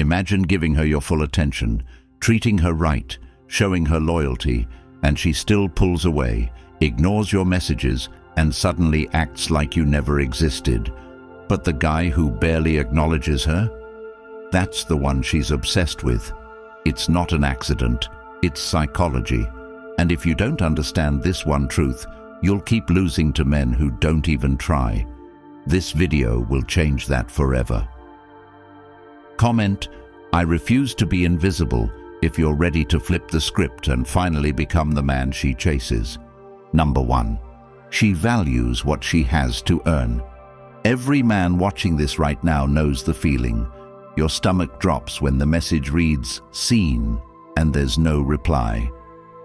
Imagine giving her your full attention, treating her right, showing her loyalty, and she still pulls away, ignores your messages, and suddenly acts like you never existed. But the guy who barely acknowledges her? That's the one she's obsessed with. It's not an accident, it's psychology. And if you don't understand this one truth, you'll keep losing to men who don't even try. This video will change that forever. Comment, "I refuse to be invisible," if you're ready to flip the script and finally become the man she chases. Number 1. She values what she has to earn. Every man watching this right now knows the feeling. Your stomach drops when the message reads, "Seen," and there's no reply.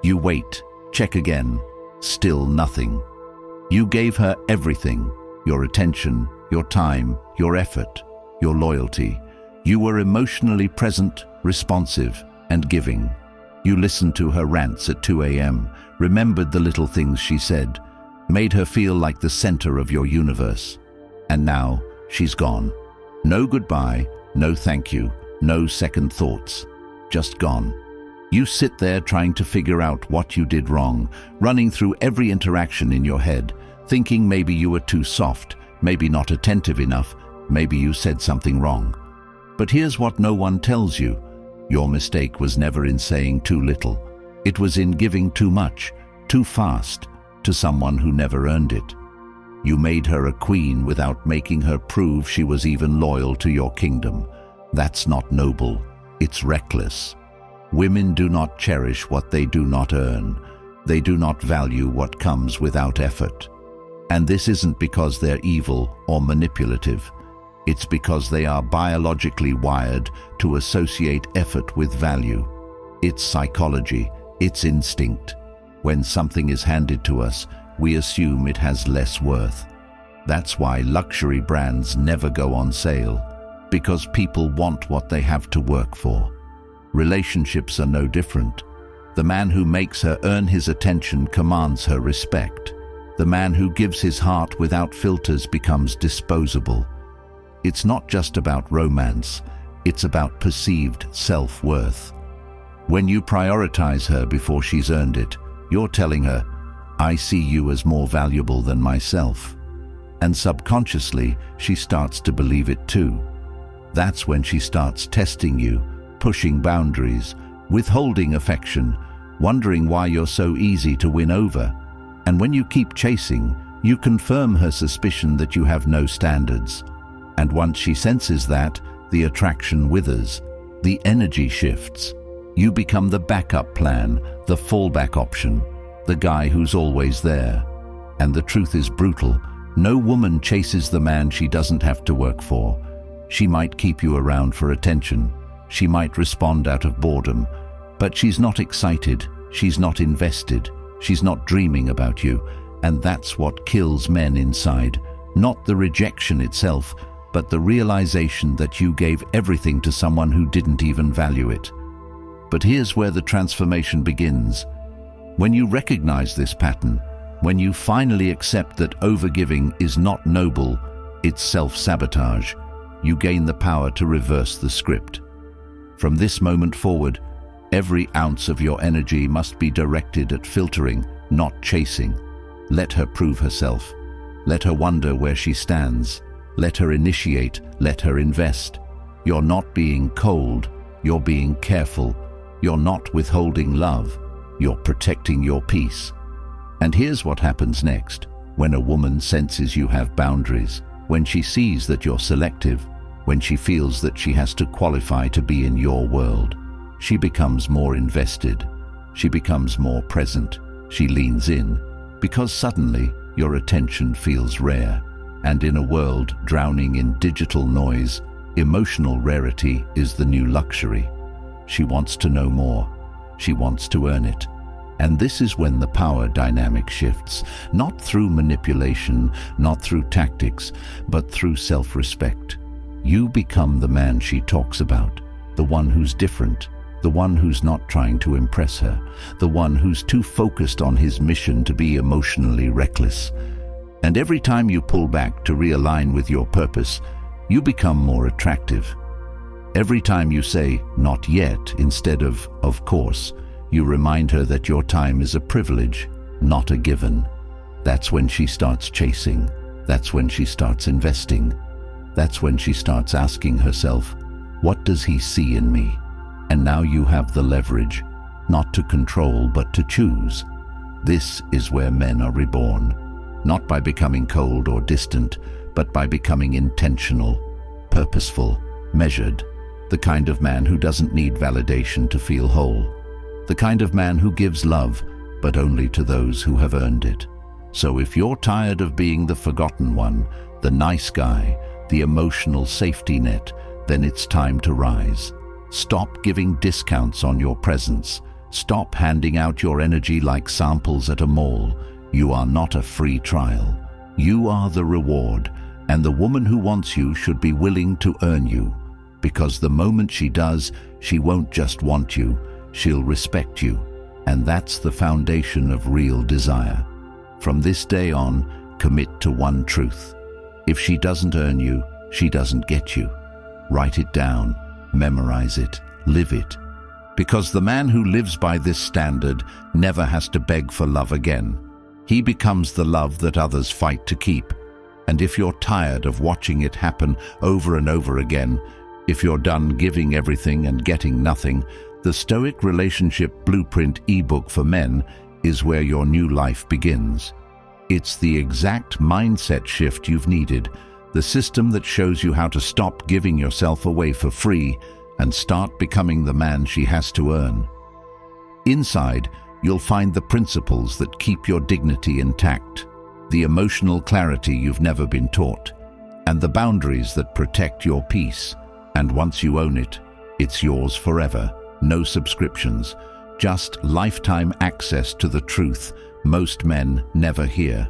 You wait, check again, still nothing. You gave her everything, your attention, your time, your effort, your loyalty. You were emotionally present, responsive, and giving. You listened to her rants at 2 a.m., remembered the little things she said, made her feel like the center of your universe. And now, she's gone. No goodbye, no thank you, no second thoughts. Just gone. You sit there trying to figure out what you did wrong, running through every interaction in your head, thinking maybe you were too soft, maybe not attentive enough, maybe you said something wrong. But here's what no one tells you. Your mistake was never in saying too little. It was in giving too much, too fast, to someone who never earned it. You made her a queen without making her prove she was even loyal to your kingdom. That's not noble, it's reckless. Women do not cherish what they do not earn. They do not value what comes without effort. And this isn't because they're evil or manipulative. It's because they are biologically wired to associate effort with value. It's psychology, it's instinct. When something is handed to us, we assume it has less worth. That's why luxury brands never go on sale, because people want what they have to work for. Relationships are no different. The man who makes her earn his attention commands her respect. The man who gives his heart without filters becomes disposable. It's not just about romance, it's about perceived self-worth. When you prioritize her before she's earned it, you're telling her, "I see you as more valuable than myself." And subconsciously, she starts to believe it too. That's when she starts testing you, pushing boundaries, withholding affection, wondering why you're so easy to win over. And when you keep chasing, you confirm her suspicion that you have no standards. And once she senses that, the attraction withers, the energy shifts. You become the backup plan, the fallback option, the guy who's always there. And the truth is brutal. No woman chases the man she doesn't have to work for. She might keep you around for attention. She might respond out of boredom. But she's not excited. She's not invested. She's not dreaming about you. And that's what kills men inside. Not the rejection itself, but the realization that you gave everything to someone who didn't even value it. But here's where the transformation begins. When you recognize this pattern, when you finally accept that overgiving is not noble, it's self-sabotage, you gain the power to reverse the script. From this moment forward, every ounce of your energy must be directed at filtering, not chasing. Let her prove herself. Let her wonder where she stands. Let her initiate, let her invest. You're not being cold, you're being careful. You're not withholding love, you're protecting your peace. And here's what happens next. When a woman senses you have boundaries, when she sees that you're selective, when she feels that she has to qualify to be in your world, she becomes more invested. She becomes more present. She leans in, because suddenly your attention feels rare. And in a world drowning in digital noise, emotional rarity is the new luxury. She wants to know more. She wants to earn it. And this is when the power dynamic shifts, not through manipulation, not through tactics, but through self-respect. You become the man she talks about, the one who's different, the one who's not trying to impress her, the one who's too focused on his mission to be emotionally reckless. And every time you pull back to realign with your purpose, you become more attractive. Every time you say, "not yet," instead of course, you remind her that your time is a privilege, not a given. That's when she starts chasing. That's when she starts investing. That's when she starts asking herself, "What does he see in me?" And now you have the leverage, not to control but to choose. This is where men are reborn, not by becoming cold or distant, but by becoming intentional, purposeful, measured, the kind of man who doesn't need validation to feel whole, the kind of man who gives love, but only to those who have earned it. So if you're tired of being the forgotten one, the nice guy, the emotional safety net, then it's time to rise. Stop giving discounts on your presence. Stop handing out your energy like samples at a mall. You are not a free trial. You are the reward, and the woman who wants you should be willing to earn you. Because the moment she does, she won't just want you, she'll respect you. And that's the foundation of real desire. From this day on, commit to one truth. If she doesn't earn you, she doesn't get you. Write it down, memorize it, live it. Because the man who lives by this standard never has to beg for love again. He becomes the love that others fight to keep. And if you're tired of watching it happen over and over again, if you're done giving everything and getting nothing, the Stoic Relationship Blueprint ebook for men is where your new life begins. It's the exact mindset shift you've needed, the system that shows you how to stop giving yourself away for free and start becoming the man she has to earn. Inside, you'll find the principles that keep your dignity intact, the emotional clarity you've never been taught, and the boundaries that protect your peace. And once you own it, it's yours forever. No subscriptions, just lifetime access to the truth most men never hear.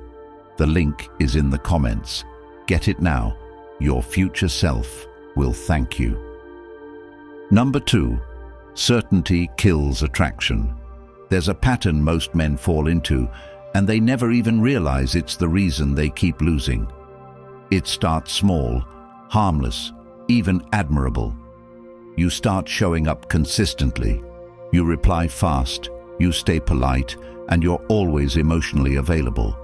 The link is in the comments. Get it now. Your future self will thank you. Number 2, certainty kills attraction. There's a pattern most men fall into, and they never even realize it's the reason they keep losing. It starts small, harmless, even admirable. You start showing up consistently. You reply fast, you stay polite, and you're always emotionally available.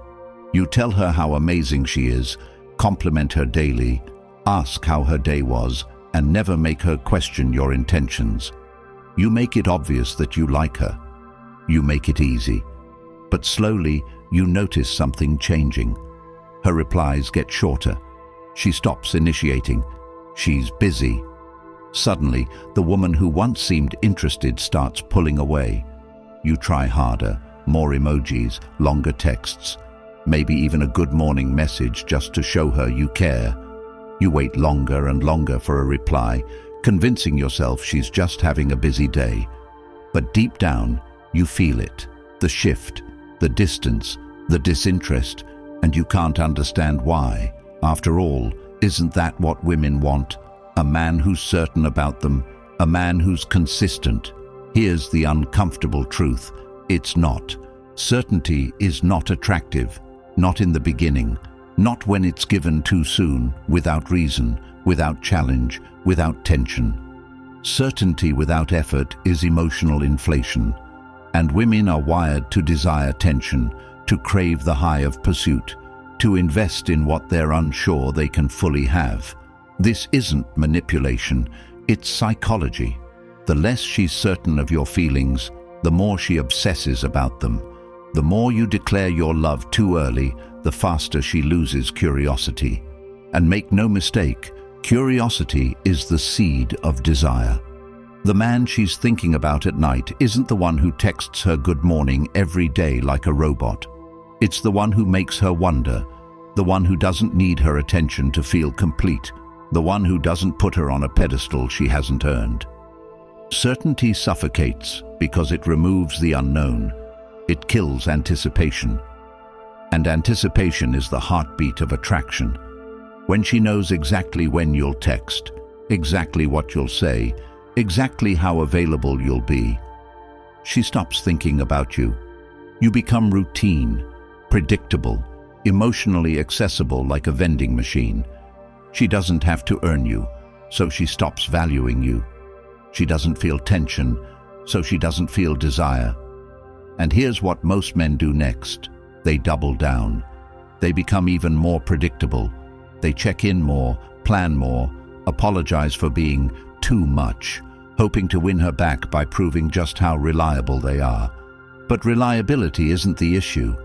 You tell her how amazing she is, compliment her daily, ask how her day was, and never make her question your intentions. You make it obvious that you like her. You make it easy. But slowly, you notice something changing. Her replies get shorter. She stops initiating. She's busy. Suddenly, the woman who once seemed interested starts pulling away. You try harder, more emojis, longer texts, maybe even a good morning message just to show her you care. You wait longer and longer for a reply, convincing yourself she's just having a busy day. But deep down, you feel it, the shift, the distance, the disinterest, and you can't understand why. After all, isn't that what women want? A man who's certain about them, a man who's consistent. Here's the uncomfortable truth. It's not. Certainty is not attractive, not in the beginning, not when it's given too soon, without reason, without challenge, without tension. Certainty without effort is emotional inflation, and women are wired to desire tension, to crave the high of pursuit, to invest in what they're unsure they can fully have. This isn't manipulation, it's psychology. The less she's certain of your feelings, the more she obsesses about them. The more you declare your love too early, the faster she loses curiosity. And make no mistake, curiosity is the seed of desire. The man she's thinking about at night isn't the one who texts her good morning every day like a robot. It's the one who makes her wonder, the one who doesn't need her attention to feel complete, the one who doesn't put her on a pedestal she hasn't earned. Certainty suffocates because it removes the unknown. It kills anticipation. And anticipation is the heartbeat of attraction. When she knows exactly when you'll text, exactly what you'll say, exactly how available you'll be, she stops thinking about you. You become routine, predictable, emotionally accessible like a vending machine. She doesn't have to earn you. so she stops valuing you. She doesn't feel tension, so she doesn't feel desire. And here's what most men do next. They double down. They become even more predictable. They check in more, plan more, apologize for being too much, hoping to win her back by proving just how reliable they are. But reliability isn't the issue.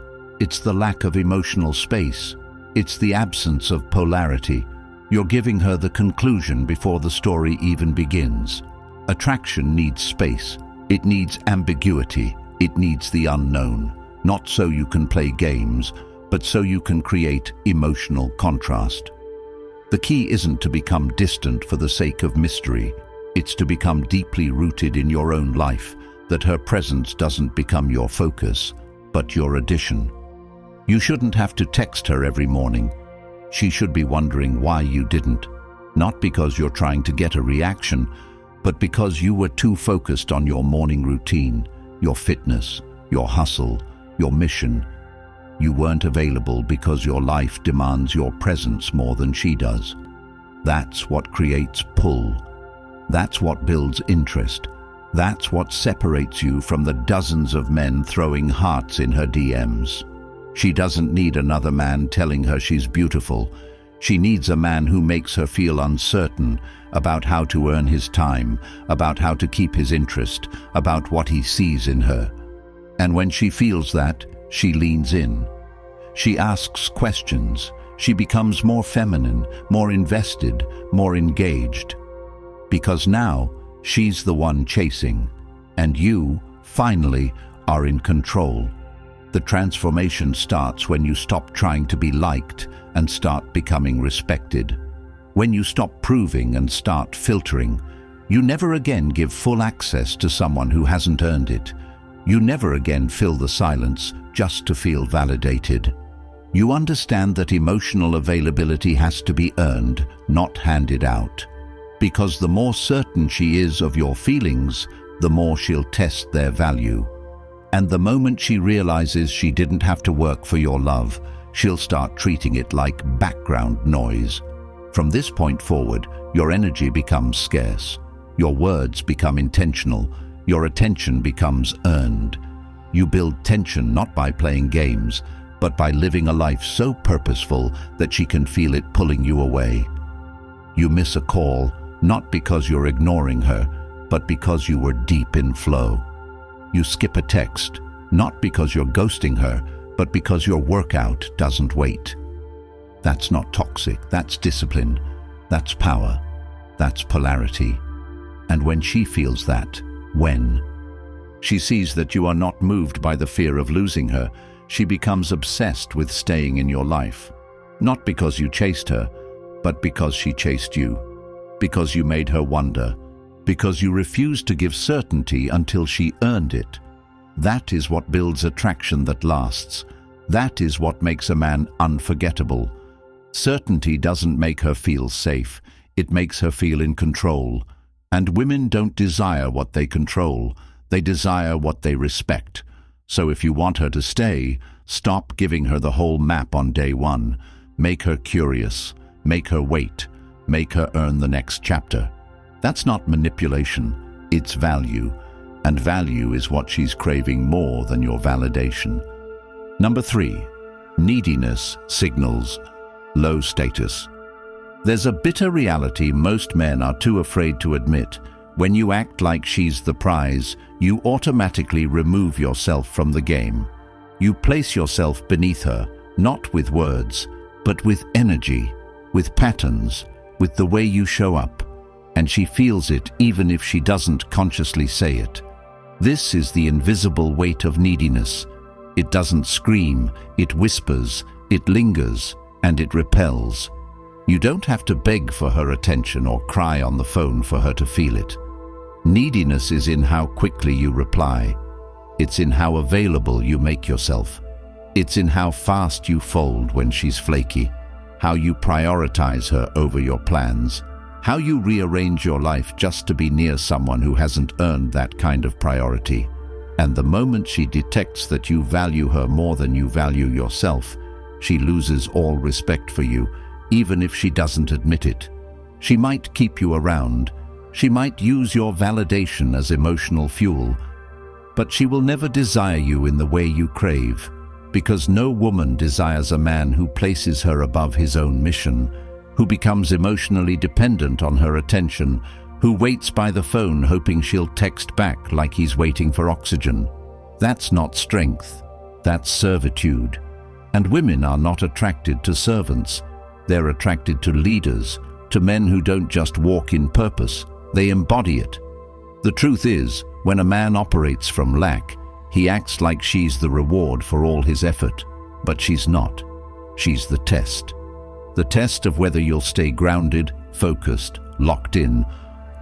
It's the lack of emotional space. It's the absence of polarity. You're giving her the conclusion before the story even begins. Attraction needs space. It needs ambiguity. It needs the unknown. Not so you can play games, but so you can create emotional contrast. The key isn't to become distant for the sake of mystery. It's to become deeply rooted in your own life, that her presence doesn't become your focus, but your addition. You shouldn't have to text her every morning. She should be wondering why you didn't. Not because you're trying to get a reaction, but because you were too focused on your morning routine, your fitness, your hustle, your mission. You weren't available because your life demands your presence more than she does. That's what creates pull. That's what builds interest. That's what separates you from the dozens of men throwing hearts in her DMs. She doesn't need another man telling her she's beautiful. She needs a man who makes her feel uncertain about how to earn his time, about how to keep his interest, about what he sees in her. And when she feels that, she leans in. She asks questions. She becomes more feminine, more invested, more engaged. Because now, she's the one chasing, and you, finally, are in control. The transformation starts when you stop trying to be liked and start becoming respected. When you stop proving and start filtering, you never again give full access to someone who hasn't earned it. You never again fill the silence just to feel validated. You understand that emotional availability has to be earned, not handed out. Because the more certain she is of your feelings, the more she'll test their value. And the moment she realizes she didn't have to work for your love, she'll start treating it like background noise. From this point forward, your energy becomes scarce. Your words become intentional. Your attention becomes earned. You build tension not by playing games, but by living a life so purposeful that she can feel it pulling you away. You miss a call, not because you're ignoring her, but because you were deep in flow. You skip a text, not because you're ghosting her, but because your workout doesn't wait. That's not toxic, that's discipline, that's power, that's polarity. And when she feels that, when she sees that you are not moved by the fear of losing her, she becomes obsessed with staying in your life. Not because you chased her, but because she chased you. Because you made her wonder. Because you refused to give certainty until she earned it. That is what builds attraction that lasts. That is what makes a man unforgettable. Certainty doesn't make her feel safe. It makes her feel in control. And women don't desire what they control. They desire what they respect. So if you want her to stay, stop giving her the whole map on day one. Make her curious. Make her wait. Make her earn the next chapter. That's not manipulation, it's value. And value is what she's craving more than your validation. Number 3, neediness signals low status. There's a bitter reality most men are too afraid to admit. When you act like she's the prize, you automatically remove yourself from the game. You place yourself beneath her, not with words, but with energy, with patterns, with the way you show up. And she feels it even if she doesn't consciously say it. This is the invisible weight of neediness. It doesn't scream, it whispers, it lingers, and it repels. You don't have to beg for her attention or cry on the phone for her to feel it. Neediness is in how quickly you reply. It's in how available you make yourself. It's in how fast you fold when she's flaky, how you prioritize her over your plans, how you rearrange your life just to be near someone who hasn't earned that kind of priority. And the moment she detects that you value her more than you value yourself, she loses all respect for you, even if she doesn't admit it. She might keep you around. She might use your validation as emotional fuel. But she will never desire you in the way you crave, because no woman desires a man who places her above his own mission, who becomes emotionally dependent on her attention, who waits by the phone hoping she'll text back like he's waiting for oxygen. That's not strength, that's servitude. And women are not attracted to servants. They're attracted to leaders, to men who don't just walk in purpose, they embody it. The truth is, when a man operates from lack, he acts like she's the reward for all his effort, but she's not. She's the test. The test of whether you'll stay grounded, focused, locked in,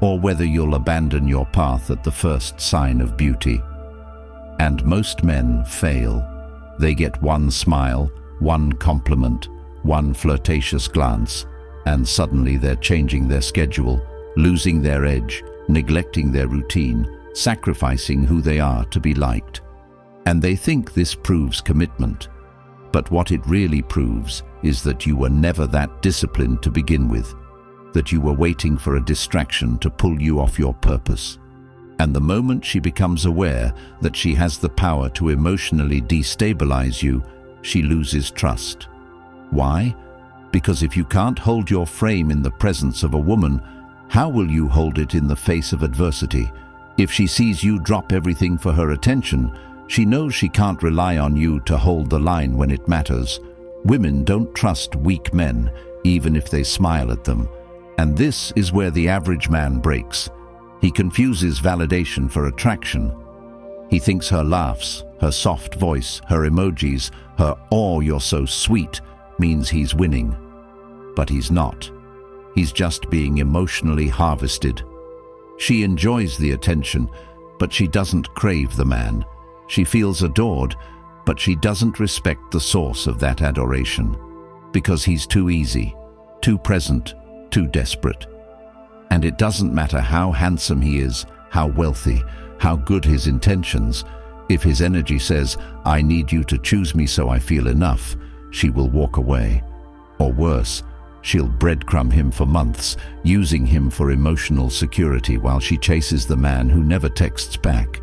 or whether you'll abandon your path at the first sign of beauty. And most men fail. They get one smile, one compliment, one flirtatious glance, and suddenly they're changing their schedule, losing their edge, neglecting their routine, sacrificing who they are to be liked. And they think this proves commitment. But what it really proves is that you were never that disciplined to begin with, that you were waiting for a distraction to pull you off your purpose. And the moment she becomes aware that she has the power to emotionally destabilize you, she loses trust. Why? Because if you can't hold your frame in the presence of a woman, how will you hold it in the face of adversity? If she sees you drop everything for her attention, she knows she can't rely on you to hold the line when it matters. Women don't trust weak men, even if they smile at them. And this is where the average man breaks. He confuses validation for attraction. He thinks her laughs, her soft voice, her emojis, her "oh, you're so sweet" means he's winning. But he's not. He's just being emotionally harvested. She enjoys the attention, but she doesn't crave the man. She feels adored, but she doesn't respect the source of that adoration. Because he's too easy, too present, too desperate. And it doesn't matter how handsome he is, how wealthy, how good his intentions. If his energy says, "I need you to choose me so I feel enough," she will walk away. Or worse, she'll breadcrumb him for months, using him for emotional security while she chases the man who never texts back.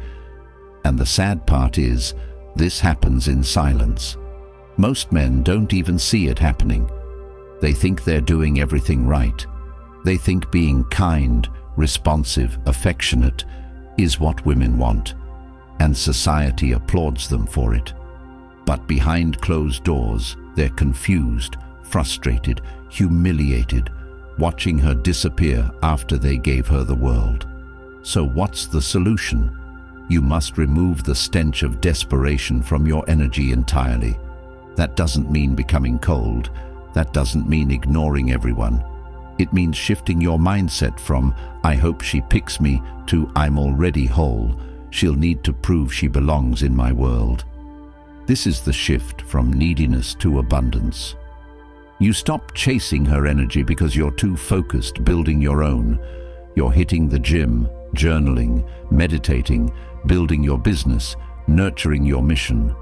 And the sad part is, this happens in silence. Most men don't even see it happening. They think they're doing everything right. They think being kind, responsive, affectionate is what women want, and society applauds them for it. But behind closed doors, they're confused, frustrated, humiliated, watching her disappear after they gave her the world. So what's the solution? You must remove the stench of desperation from your energy entirely. That doesn't mean becoming cold. That doesn't mean ignoring everyone. It means shifting your mindset from "I hope she picks me" to "I'm already whole. She'll need to prove she belongs in my world." This is the shift from neediness to abundance. You stop chasing her energy because you're too focused building your own. You're hitting the gym, journaling, meditating, building your business, nurturing your mission.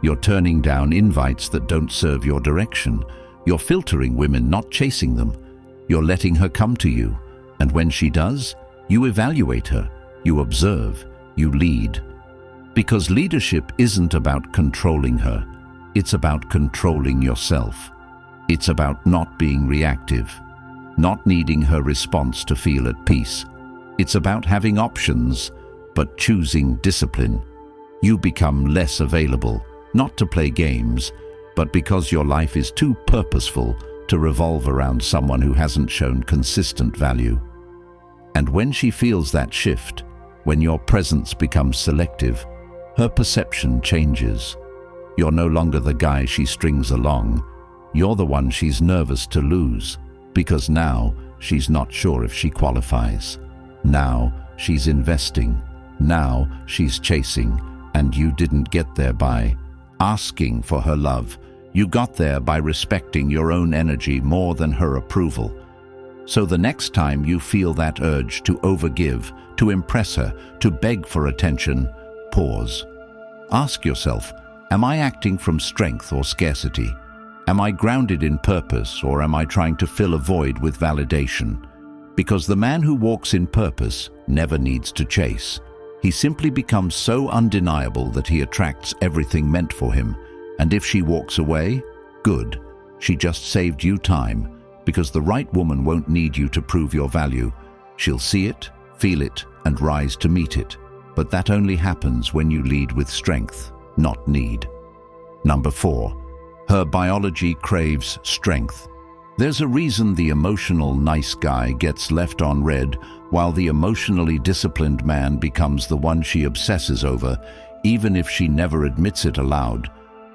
You're turning down invites that don't serve your direction. You're filtering women, not chasing them. You're letting her come to you. And when she does, you evaluate her, you observe, you lead. Because leadership isn't about controlling her. It's about controlling yourself. It's about not being reactive, not needing her response to feel at peace. It's about having options, but choosing discipline. You become less available, not to play games, but because your life is too purposeful to revolve around someone who hasn't shown consistent value. And when she feels that shift, when your presence becomes selective, her perception changes. You're no longer the guy she strings along. You're the one she's nervous to lose, because now she's not sure if she qualifies. Now she's investing. Now she's chasing, and you didn't get there by asking for her love. You got there by respecting your own energy more than her approval. So the next time you feel that urge to overgive, to impress her, to beg for attention, pause. Ask yourself, am I acting from strength or scarcity? Am I grounded in purpose, or am I trying to fill a void with validation? Because the man who walks in purpose never needs to chase. He simply becomes so undeniable that he attracts everything meant for him. And if she walks away, good. She just saved you time, because the right woman won't need you to prove your value. She'll see it, feel it, and rise to meet it. But that only happens when you lead with strength, not need. Number 4. Her biology craves strength. There's a reason the emotional nice guy gets left on red, while the emotionally disciplined man becomes the one she obsesses over, even if she never admits it aloud.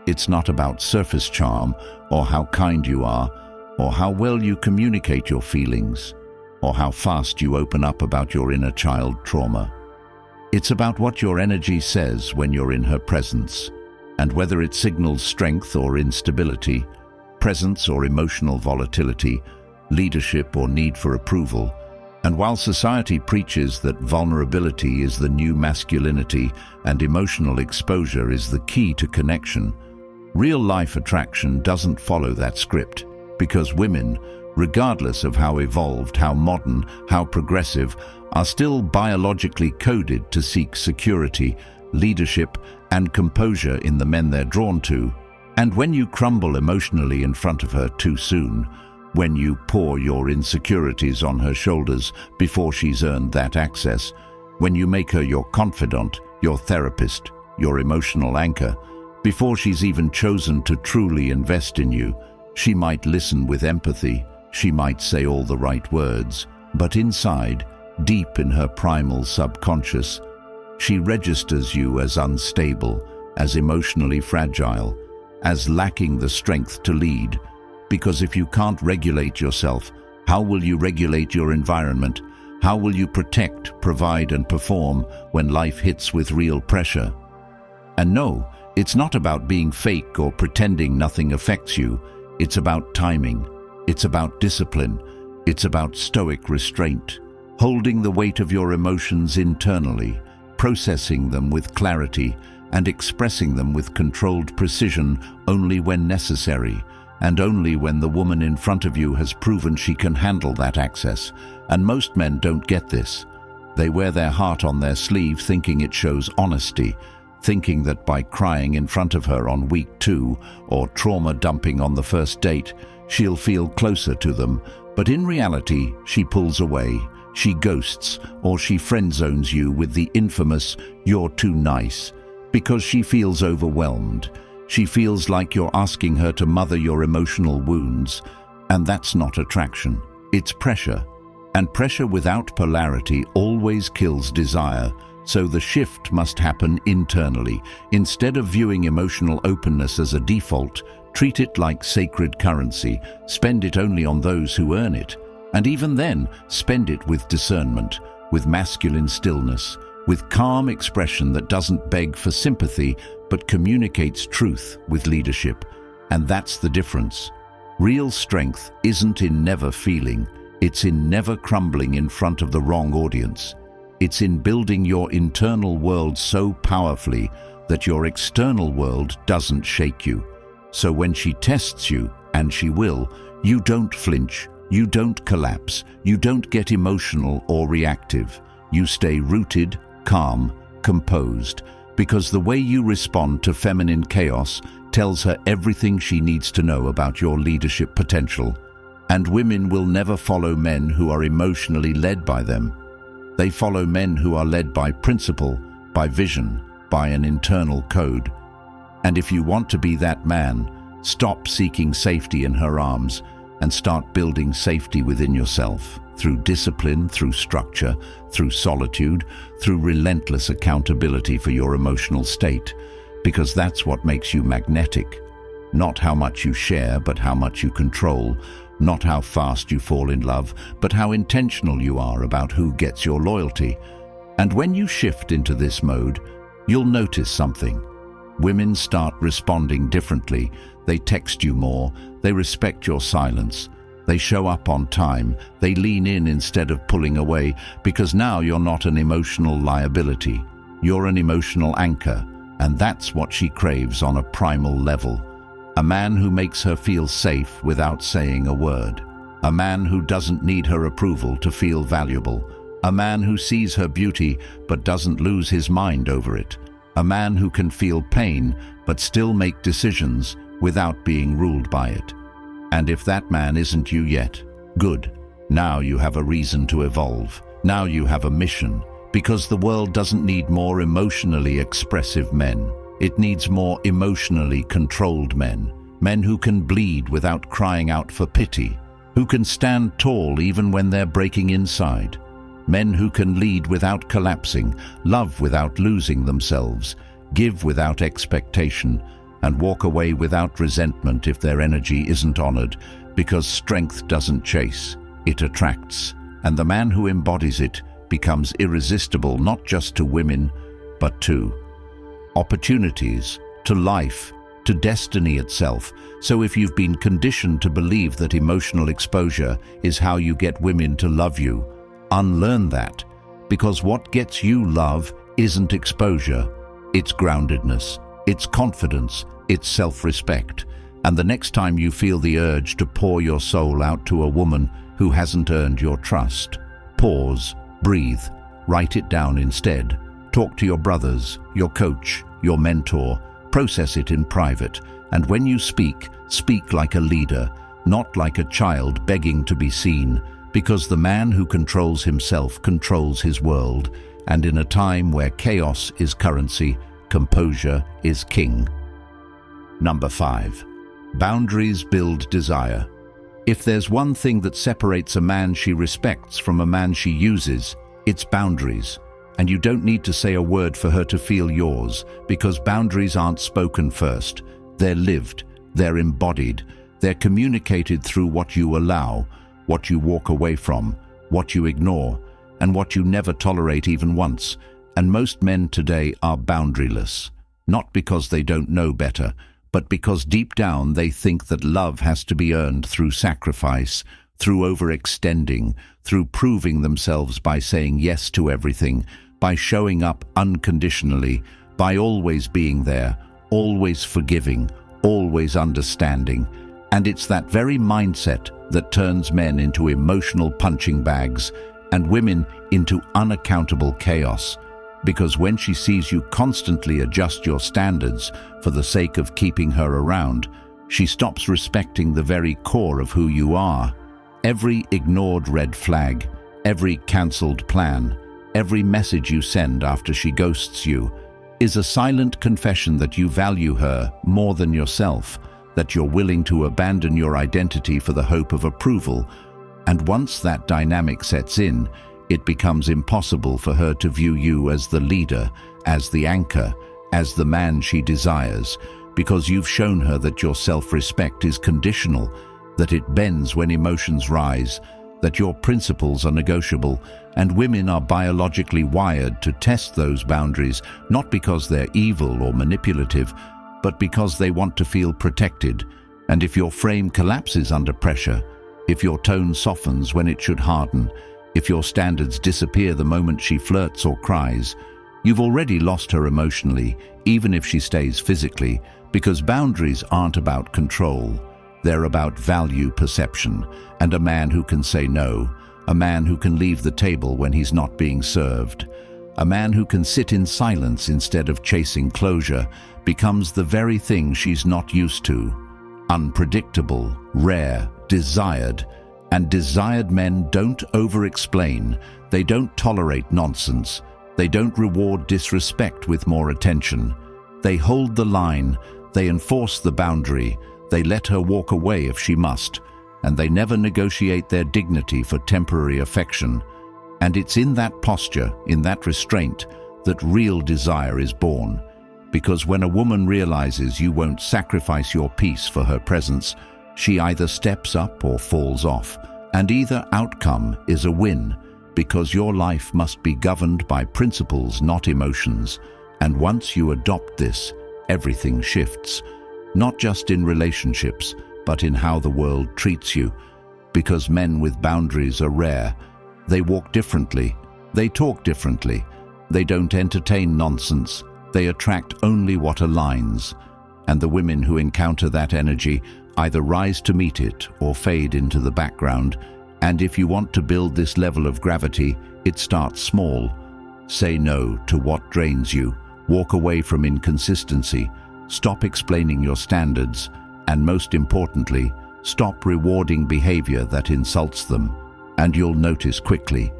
It's not about surface charm, or how kind you are, or how well you communicate your feelings, or how fast you open up about your inner child trauma. It's about what your energy says when you're in her presence, and whether it signals strength or instability, presence or emotional volatility, leadership or need for approval. And while society preaches that vulnerability is the new masculinity and emotional exposure is the key to connection, real-life attraction doesn't follow that script, because women, regardless of how evolved, how modern, how progressive, are still biologically coded to seek security, leadership, and composure in the men they're drawn to. And when you crumble emotionally in front of her too soon, when you pour your insecurities on her shoulders before she's earned that access, when you make her your confidant, your therapist, your emotional anchor, before she's even chosen to truly invest in you, she might listen with empathy, she might say all the right words, but inside, deep in her primal subconscious, she registers you as unstable, as emotionally fragile, as lacking the strength to lead. Because if you can't regulate yourself, how will you regulate your environment? How will you protect, provide, and perform when life hits with real pressure? And no, it's not about being fake or pretending nothing affects you. It's about timing. It's about discipline. It's about stoic restraint, holding the weight of your emotions internally, processing them with clarity, and expressing them with controlled precision only when necessary, and only when the woman in front of you has proven she can handle that access. And most men don't get this. They wear their heart on their sleeve thinking it shows honesty, thinking that by crying in front of her on week 2 or trauma dumping on the first date, she'll feel closer to them. But in reality, she pulls away, she ghosts, or she friend zones you with the infamous "you're too nice," because she feels overwhelmed. She feels like you're asking her to mother your emotional wounds. And that's not attraction, it's pressure. And pressure without polarity always kills desire. So the shift must happen internally. Instead of viewing emotional openness as a default, treat it like sacred currency. Spend it only on those who earn it. And even then, spend it with discernment, with masculine stillness, with calm expression that doesn't beg for sympathy, but communicates truth with leadership. And that's the difference. Real strength isn't in never feeling, it's in never crumbling in front of the wrong audience. It's in building your internal world so powerfully that your external world doesn't shake you. So when she tests you, and she will, you don't flinch, you don't collapse, you don't get emotional or reactive. You stay rooted, calm, composed, because the way you respond to feminine chaos tells her everything she needs to know about your leadership potential. And women will never follow men who are emotionally led by them. They follow men who are led by principle, by vision, by an internal code. And if you want to be that man, stop seeking safety in her arms and start building safety within yourself, through discipline, through structure, through solitude, through relentless accountability for your emotional state, because that's what makes you magnetic. Not how much you share, but how much you control. Not how fast you fall in love, but how intentional you are about who gets your loyalty. And when you shift into this mode, you'll notice something. Women start responding differently. They text you more. They respect your silence. They show up on time. They lean in instead of pulling away, because now you're not an emotional liability. You're an emotional anchor, and that's what she craves on a primal level. A man who makes her feel safe without saying a word. A man who doesn't need her approval to feel valuable. A man who sees her beauty but doesn't lose his mind over it. A man who can feel pain but still make decisions without being ruled by it. And if that man isn't you yet, good. Now you have a reason to evolve. Now you have a mission. Because the world doesn't need more emotionally expressive men. It needs more emotionally controlled men. Men who can bleed without crying out for pity. Who can stand tall even when they're breaking inside. Men who can lead without collapsing, love without losing themselves, give without expectation, and walk away without resentment if their energy isn't honored, because strength doesn't chase, it attracts. And the man who embodies it becomes irresistible not just to women, but to opportunities, to life, to destiny itself. So if you've been conditioned to believe that emotional exposure is how you get women to love you, unlearn that, because what gets you love isn't exposure, it's groundedness, it's confidence, it's self-respect. And the next time you feel the urge to pour your soul out to a woman who hasn't earned your trust, pause, breathe, write it down instead. Talk to your brothers, your coach, your mentor, process it in private, and when you speak, speak like a leader, not like a child begging to be seen, because the man who controls himself controls his world, and in a time where chaos is currency, composure is king. Number 5. Boundaries build desire. If there's one thing that separates a man she respects from a man she uses, it's boundaries. And you don't need to say a word for her to feel yours, because boundaries aren't spoken first. They're lived, they're embodied, they're communicated through what you allow, what you walk away from, what you ignore, and what you never tolerate even once. And most men today are boundaryless, not because they don't know better, but because deep down they think that love has to be earned through sacrifice, through overextending, through proving themselves by saying yes to everything, by showing up unconditionally, by always being there, always forgiving, always understanding. And it's that very mindset that turns men into emotional punching bags and women into unaccountable chaos. Because when she sees you constantly adjust your standards for the sake of keeping her around, she stops respecting the very core of who you are. Every ignored red flag, every cancelled plan, every message you send after she ghosts you is a silent confession that you value her more than yourself, that you're willing to abandon your identity for the hope of approval. And once that dynamic sets in, it becomes impossible for her to view you as the leader, as the anchor, as the man she desires, because you've shown her that your self-respect is conditional, that it bends when emotions rise, that your principles are negotiable, and women are biologically wired to test those boundaries, not because they're evil or manipulative, but because they want to feel protected. And if your frame collapses under pressure, if your tone softens when it should harden, if your standards disappear the moment she flirts or cries, you've already lost her emotionally, even if she stays physically, because boundaries aren't about control. They're about value perception, and a man who can say no, a man who can leave the table when he's not being served, a man who can sit in silence instead of chasing closure, becomes the very thing she's not used to. Unpredictable, rare, desired. And desired men don't over-explain, they don't tolerate nonsense, they don't reward disrespect with more attention. They hold the line, they enforce the boundary, they let her walk away if she must, and they never negotiate their dignity for temporary affection. And it's in that posture, in that restraint, that real desire is born. Because when a woman realizes you won't sacrifice your peace for her presence, she either steps up or falls off, and either outcome is a win, because your life must be governed by principles, not emotions. And once you adopt this, everything shifts, not just in relationships, but in how the world treats you. Because men with boundaries are rare. They walk differently, they talk differently, they don't entertain nonsense, they attract only what aligns. and the women who encounter that energy either rise to meet it or fade into the background. And if you want to build this level of gravity, it starts small. Say no to what drains you, walk away from inconsistency, stop explaining your standards, and most importantly, stop rewarding behavior that insults them. And you'll notice quickly,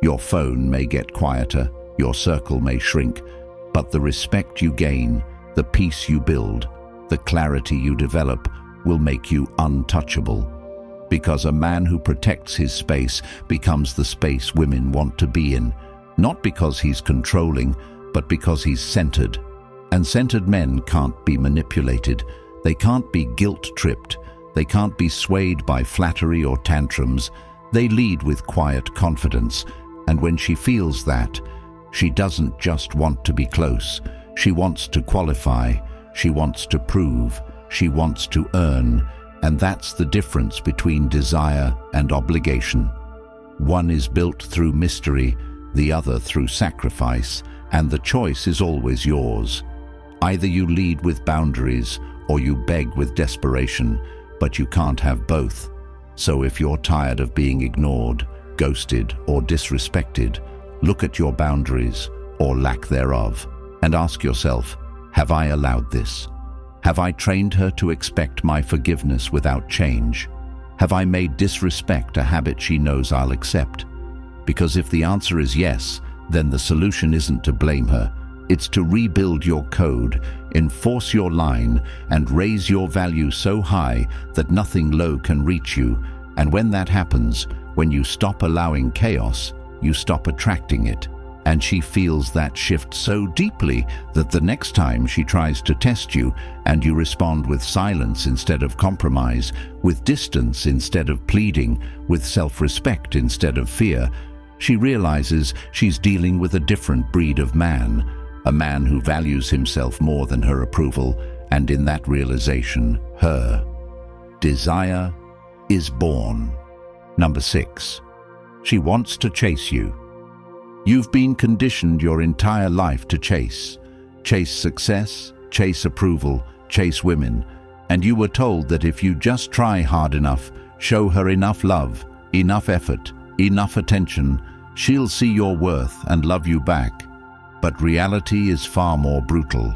your phone may get quieter, your circle may shrink, but the respect you gain, the peace you build, the clarity you develop will make you untouchable. Because a man who protects his space becomes the space women want to be in, not because he's controlling, but because he's centered. And centered men can't be manipulated. They can't be guilt-tripped. They can't be swayed by flattery or tantrums. They lead with quiet confidence. And when she feels that, she doesn't just want to be close. She wants to qualify. She wants to prove. She wants to earn. And that's the difference between desire and obligation. One is built through mystery, the other through sacrifice, and the choice is always yours. Either you lead with boundaries or you beg with desperation, but you can't have both. So if you're tired of being ignored, ghosted, or disrespected, look at your boundaries, or lack thereof, and ask yourself, have I allowed this? Have I trained her to expect my forgiveness without change? Have I made disrespect a habit she knows I'll accept? Because if the answer is yes, then the solution isn't to blame her. It's to rebuild your code, enforce your line, and raise your value so high that nothing low can reach you. And when that happens, when you stop allowing chaos, you stop attracting it. And she feels that shift so deeply that the next time she tries to test you and you respond with silence instead of compromise, with distance instead of pleading, with self-respect instead of fear, she realizes she's dealing with a different breed of man, a man who values himself more than her approval, and in that realization, her desire is born. Number 6. She wants to chase you. You've been conditioned your entire life to chase. Chase success, chase approval, chase women. And you were told that if you just try hard enough, show her enough love, enough effort, enough attention, she'll see your worth and love you back. But reality is far more brutal.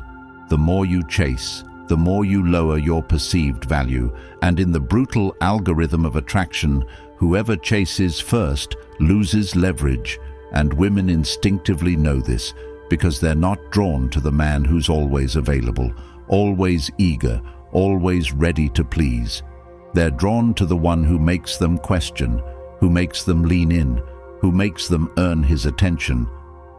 The more you chase, the more you lower your perceived value. And in the brutal algorithm of attraction, whoever chases first loses leverage. And women instinctively know this because they're not drawn to the man who's always available, always eager, always ready to please. They're drawn to the one who makes them question, who makes them lean in, who makes them earn his attention.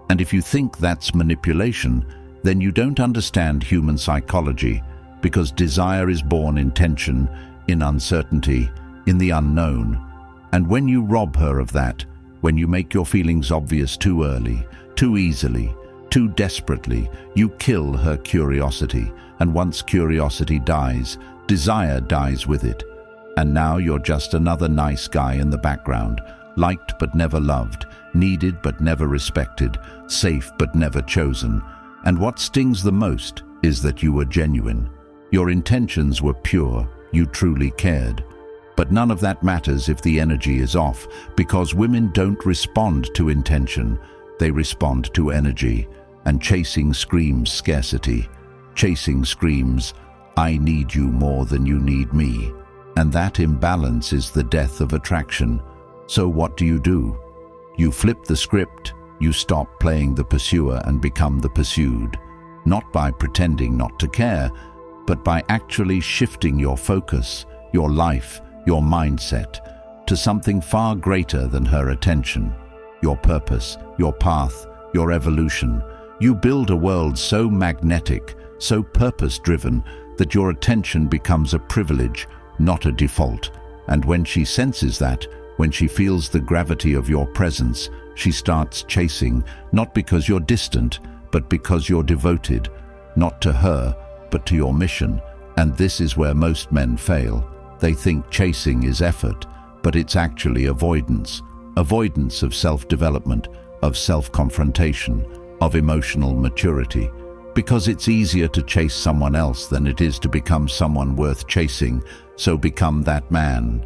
And if you think that's manipulation, then you don't understand human psychology, because desire is born in tension, in uncertainty, in the unknown. And when you rob her of that, when you make your feelings obvious too early, too easily, too desperately, you kill her curiosity. And once curiosity dies, desire dies with it. And now you're just another nice guy in the background, liked but never loved, needed but never respected, safe but never chosen. And what stings the most is that you were genuine. Your intentions were pure, you truly cared. But none of that matters if the energy is off, because women don't respond to intention, they respond to energy. And chasing screams scarcity. Chasing screams, I need you more than you need me. And that imbalance is the death of attraction. So what do? You flip the script, you stop playing the pursuer and become the pursued. Not by pretending not to care, but by actually shifting your focus, your life, your mindset, to something far greater than her attention. Your purpose, your path, your evolution. You build a world so magnetic, so purpose-driven, that your attention becomes a privilege, not a default. And when she senses that, when she feels the gravity of your presence, she starts chasing, not because you're distant, but because you're devoted, not to her, but to your mission. And this is where most men fail. They think chasing is effort, but it's actually avoidance. Avoidance of self-development, of self-confrontation, of emotional maturity. Because it's easier to chase someone else than it is to become someone worth chasing, so become that man.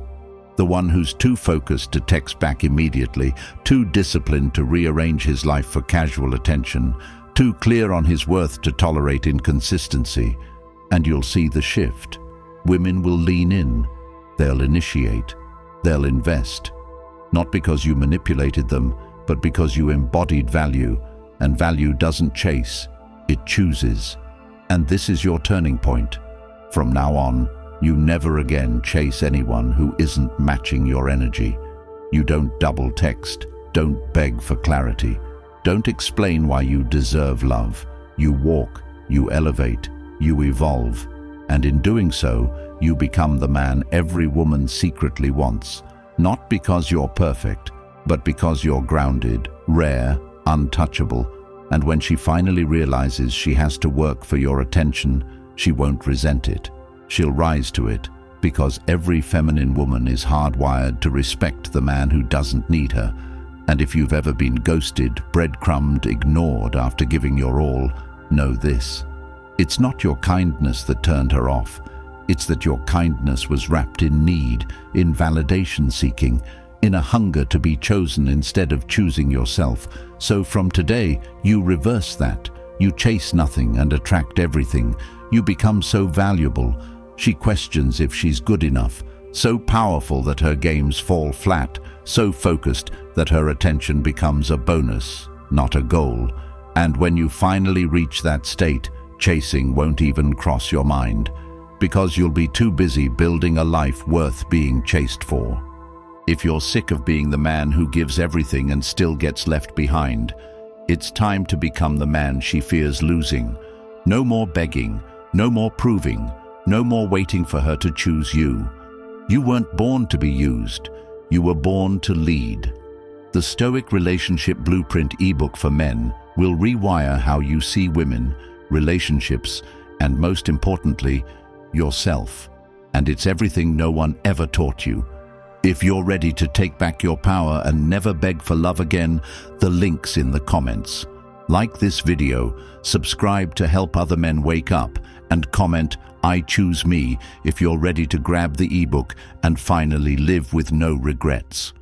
The one who's too focused to text back immediately, too disciplined to rearrange his life for casual attention, too clear on his worth to tolerate inconsistency. And you'll see the shift. Women will lean in. They'll initiate. They'll invest. Not because you manipulated them, but because you embodied value, and value doesn't chase, it chooses. And this is your turning point. From now on, you never again chase anyone who isn't matching your energy. You don't double text, don't beg for clarity, don't explain why you deserve love. You walk, you elevate, you evolve, and in doing so, you become the man every woman secretly wants, not because you're perfect, but because you're grounded, rare, untouchable. And when she finally realizes she has to work for your attention, she won't resent it. She'll rise to it, because every feminine woman is hardwired to respect the man who doesn't need her. And if you've ever been ghosted, breadcrumbed, ignored after giving your all, know this. It's not your kindness that turned her off. It's that your kindness was wrapped in need, in validation seeking, in a hunger to be chosen instead of choosing yourself. So from today, you reverse that. You chase nothing and attract everything. You become so valuable. She questions if she's good enough, so powerful that her games fall flat, so focused that her attention becomes a bonus, not a goal. And when you finally reach that state, chasing won't even cross your mind, because you'll be too busy building a life worth being chased for. If you're sick of being the man who gives everything and still gets left behind, it's time to become the man she fears losing. No more begging, no more proving, no more waiting for her to choose you. You weren't born to be used. You were born to lead. The Stoic Relationship Blueprint ebook for men will rewire how you see women, relationships, and most importantly, yourself. And it's everything no one ever taught you. If you're ready to take back your power and never beg for love again, the link's in the comments. Like this video, subscribe to help other men wake up, and comment, "I choose me," if you're ready to grab the ebook and finally live with no regrets.